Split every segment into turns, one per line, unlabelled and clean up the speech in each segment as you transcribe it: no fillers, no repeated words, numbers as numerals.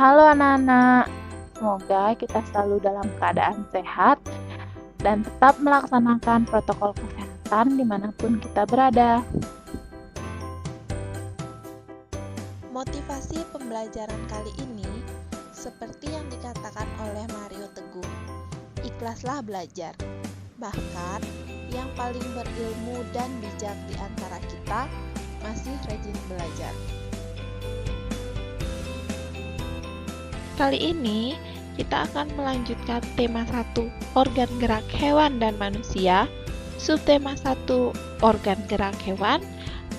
Halo anak-anak, semoga kita selalu dalam keadaan sehat dan tetap melaksanakan protokol kesehatan dimanapun kita berada.
Motivasi pembelajaran kali ini seperti yang dikatakan oleh Mario Teguh, ikhlaslah belajar. Bahkan yang paling berilmu dan bijak di antara kita masih rajin belajar. Kali ini kita akan melanjutkan tema 1, organ gerak hewan dan manusia, subtema 1, organ gerak hewan,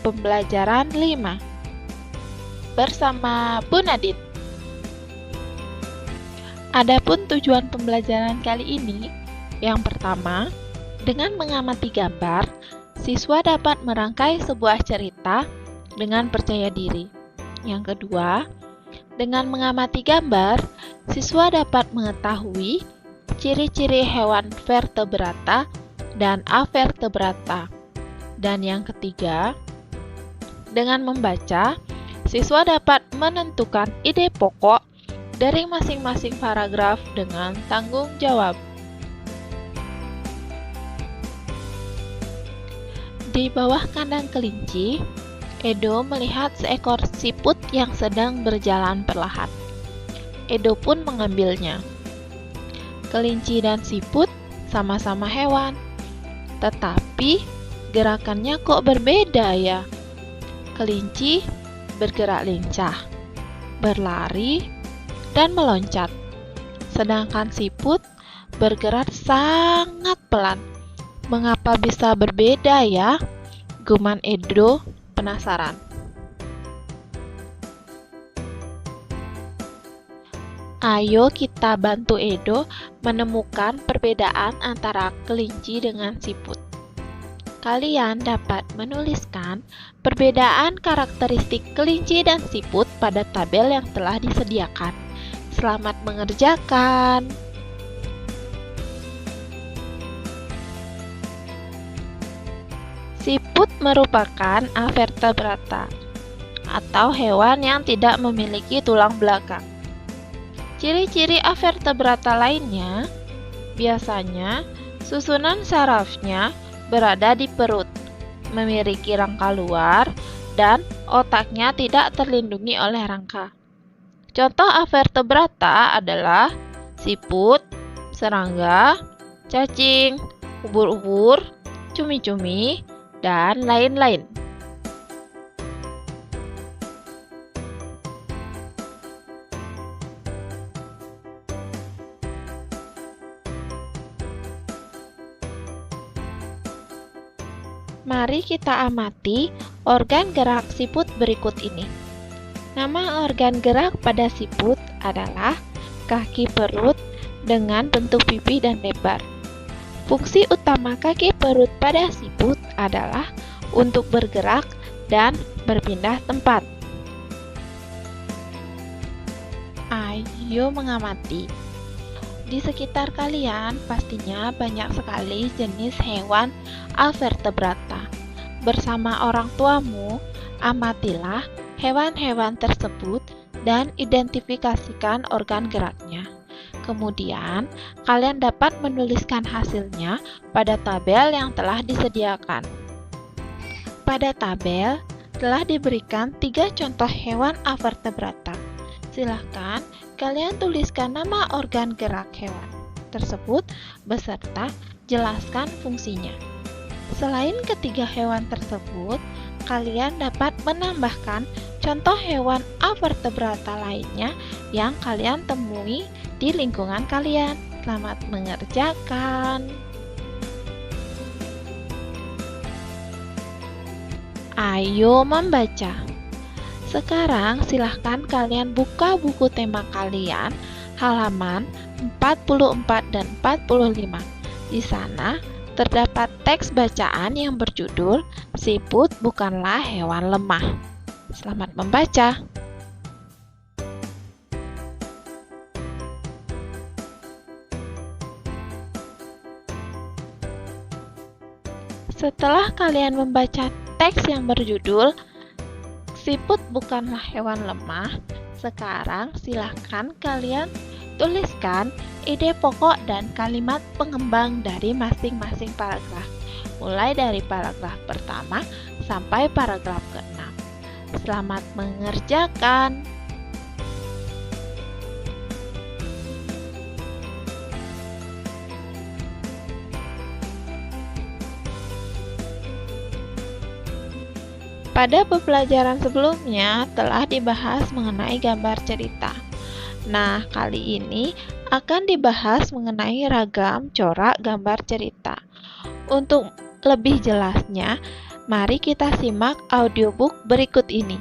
pembelajaran 5. Bersama Bu Nadine. Adapun tujuan pembelajaran kali ini, yang pertama, dengan mengamati gambar, siswa dapat merangkai sebuah cerita dengan percaya diri. Yang kedua, dengan mengamati gambar, siswa dapat mengetahui ciri-ciri hewan vertebrata dan avertebrata. Dan yang ketiga, dengan membaca, siswa dapat menentukan ide pokok dari masing-masing paragraf dengan tanggung jawab. Di bawah kandang kelinci, Edo melihat seekor siput yang sedang berjalan perlahan. Edo pun mengambilnya. Kelinci dan siput sama-sama hewan, tetapi gerakannya kok berbeda ya? Kelinci bergerak lincah, berlari, dan meloncat. Sedangkan siput bergerak sangat pelan. Mengapa bisa berbeda ya? Guman Edo penasaran. Ayo kita bantu Edo menemukan perbedaan antara kelinci dengan siput. Kalian dapat menuliskan perbedaan karakteristik kelinci dan siput pada tabel yang telah disediakan. Selamat mengerjakan! Siput merupakan avertebrata atau hewan yang tidak memiliki tulang belakang. Ciri-ciri avertebrata lainnya biasanya susunan sarafnya berada di perut, memiliki rangka luar, dan otaknya tidak terlindungi oleh rangka. Contoh avertebrata adalah siput, serangga, cacing, ubur-ubur, cumi-cumi, dan lain-lain. Mari kita amati organ gerak siput berikut ini. Nama organ gerak pada siput adalah kaki perut dengan bentuk pipi dan lebar. Fungsi utama kaki perut pada siput adalah untuk bergerak dan berpindah tempat. Ayo mengamati. Di sekitar kalian pastinya banyak sekali jenis hewan avertebrata. Bersama orang tuamu, amatilah hewan-hewan tersebut dan identifikasikan organ geraknya. Kemudian, kalian dapat menuliskan hasilnya pada tabel yang telah disediakan. Pada tabel telah diberikan 3 contoh hewan avertebrata. Silahkan kalian tuliskan nama organ gerak hewan tersebut beserta jelaskan fungsinya. Selain ketiga hewan tersebut, kalian dapat menambahkan contoh hewan avertebrata lainnya yang kalian temui di lingkungan kalian. Selamat mengerjakan. Ayo membaca. Sekarang silahkan kalian buka buku tema kalian halaman 44 dan 45. Di sana terdapat teks bacaan yang berjudul Siput Bukanlah Hewan Lemah. Selamat membaca. Setelah kalian membaca teks yang berjudul Siput Bukanlah Hewan Lemah, Sekarang silakan kalian tuliskan ide pokok dan kalimat pengembang dari masing-masing paragraf, mulai dari paragraf pertama sampai paragraf ke-6. Selamat mengerjakan! Pada pembelajaran sebelumnya telah dibahas mengenai gambar cerita. Nah, kali ini akan dibahas mengenai ragam corak gambar cerita. Untuk lebih jelasnya, mari kita simak audiobook berikut ini.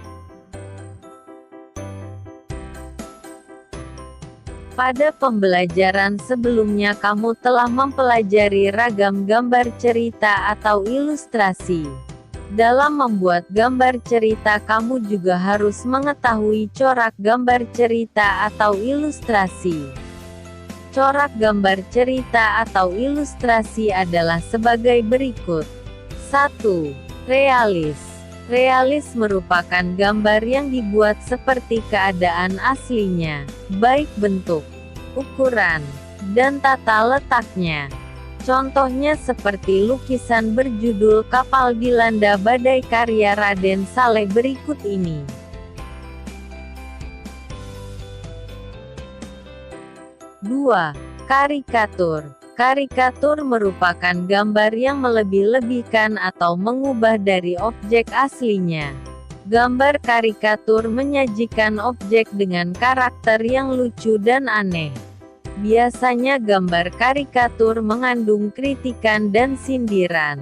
Pada pembelajaran sebelumnya kamu telah mempelajari ragam gambar cerita atau ilustrasi. Dalam membuat gambar cerita kamu juga harus mengetahui corak gambar cerita atau ilustrasi. Corak gambar cerita atau ilustrasi adalah sebagai berikut. 1. Realis. Realis merupakan gambar yang dibuat seperti keadaan aslinya, baik bentuk, ukuran, dan tata letaknya. Contohnya seperti lukisan berjudul Kapal Dilanda Badai karya Raden Saleh berikut ini. 2. Karikatur. Karikatur merupakan gambar yang melebih-lebihkan atau mengubah dari objek aslinya. Gambar karikatur menyajikan objek dengan karakter yang lucu dan aneh. Biasanya gambar karikatur mengandung kritikan dan sindiran.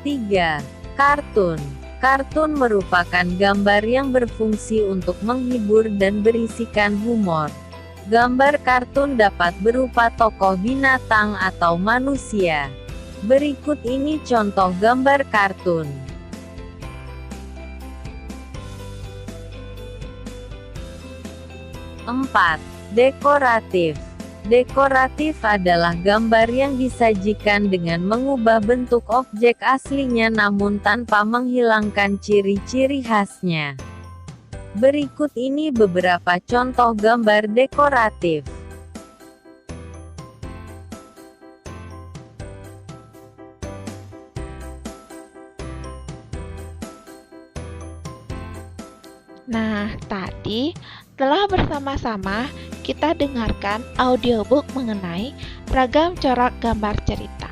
3. Kartun. Kartun merupakan gambar yang berfungsi untuk menghibur dan berisikan humor. Gambar kartun dapat berupa tokoh binatang atau manusia. Berikut ini contoh gambar kartun. 4. Dekoratif. Dekoratif adalah gambar yang disajikan dengan mengubah bentuk objek aslinya namun tanpa menghilangkan ciri-ciri khasnya. Berikut ini beberapa contoh gambar dekoratif.
Nah, tadi telah bersama-sama kita dengarkan audiobook mengenai ragam corak gambar cerita.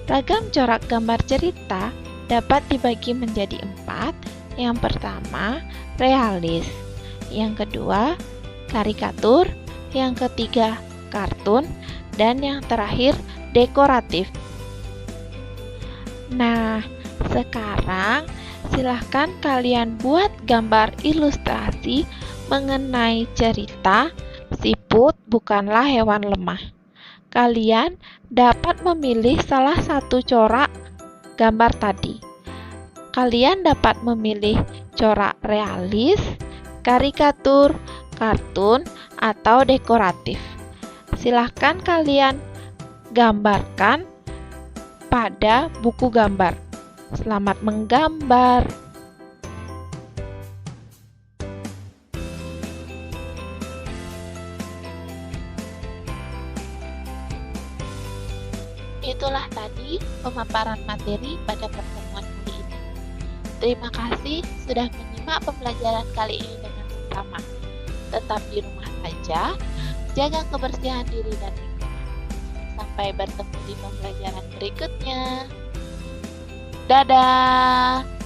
Ragam corak gambar cerita dapat dibagi menjadi 4. Yang pertama, realis. Yang kedua, karikatur. Yang ketiga, kartun. Dan yang terakhir, dekoratif. Nah, sekarang silahkan kalian buat gambar ilustrasi mengenai cerita siput bukanlah hewan lemah. Kalian dapat memilih salah satu corak gambar tadi. Kalian dapat memilih corak realis, karikatur, kartun, atau dekoratif. Silahkan kalian gambarkan pada buku gambar. Selamat menggambar. Itulah tadi pemaparan materi pada pertemuan kali ini. Terima kasih sudah menyimak pembelajaran kali ini dengan seksama. Tetap di rumah saja, jaga kebersihan diri dan lingkungan. Sampai bertemu di pembelajaran berikutnya. Dadah!